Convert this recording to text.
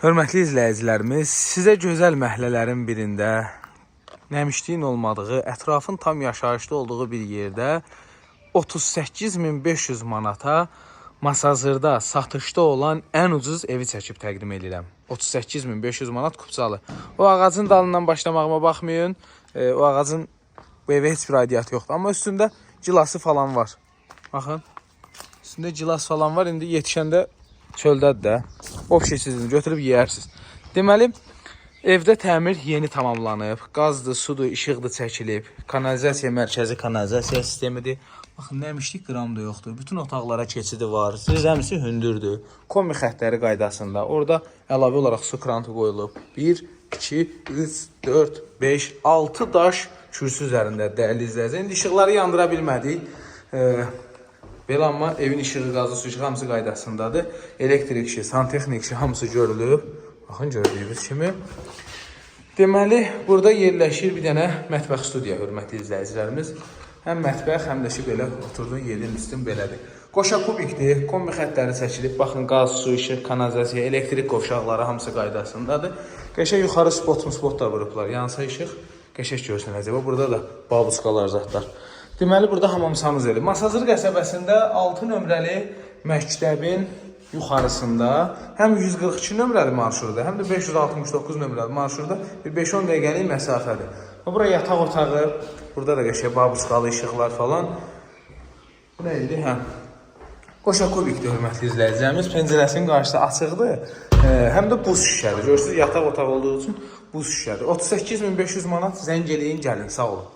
Hörmətli izləyicilərimiz, sizə gözəl məhəllələrin birində, nəmişliyin olmadığı, ətrafın tam yaşayışlı olduğu bir yerdə 38.500 manata Masazırda satışda olan ən ucuz evi çəkib təqdim edirəm. 38.500 manat Kupçalı. O ağacın dalından başlamağıma baxmayın. O ağacın bu evə heç bir aidiyyatı yoxdur. Amma üstündə cilası falan var. Baxın. Üstündə cilas falan var. İndi yetişəndə çöldədir də. O şeysizini götürüb yeyərsiniz. Deməli, evdə təmir yeni tamamlanıb. Qazdır, sudur, işıqdır çəkilib. Kanalizasiya mərkəzi kanalizasiya sistemidir. Baxın, nəmişlik qram da yoxdur. Bütün otaqlara keçidi var. Zirzəmisi hündürdür. Kombi xəttləri qaydasında. Orada əlavə olaraq su krantı qoyulub. 1, 2, 3, 4, 5, 6 daş kürsü üzərində dəyərli izləyəcək. İndi işıqları yandıra bilmədik. Belə amma evin işığı, qazı, su işığı hamısı qaydasındadır. Elektrik işi, santexnik işi hamısı görülüb. Baxın, gördüyünüz kimi. Deməli, burada yerləşir bir dənə mətbəx studiya, hörmətli izləyicilərimiz. Həm mətbəx, həm də ki, belə oturduğun yerin üstün belədir. Qoşa kubikdir, kombi xəttləri çəkilib. Baxın, qaz, su, işıq, kanalizasiya, elektrik qovşaqları hamısı qaydasındadır. Qəşək yuxarı spot da vurublar. Yansa işıq qəşək görsənəcək. Burada da babuskalar, zatlar. Deməli, burada hamamsanız eli. Masazır qəsəbəsində 6 nömrəli məktəbin yuxarısında həm 142 nömrəli marşruda, həm də 569 nömrəli marşruda bir 5-10 dəqiqəlik məsafədir. Bura yataq otağı, burada da qəşək babuskalı işıqlar falan. Bu nə idi? Qoşa kubikdir, hörmətli izləyicilərimiz. Pəncərəsinin qarşısı açıqdır. Həm də buz şüşədir. Görürsünüz, yataq otağı olduğu üçün buz şüşədir. 38.500 manat, zəng eləyin, gəlin, sağ olun.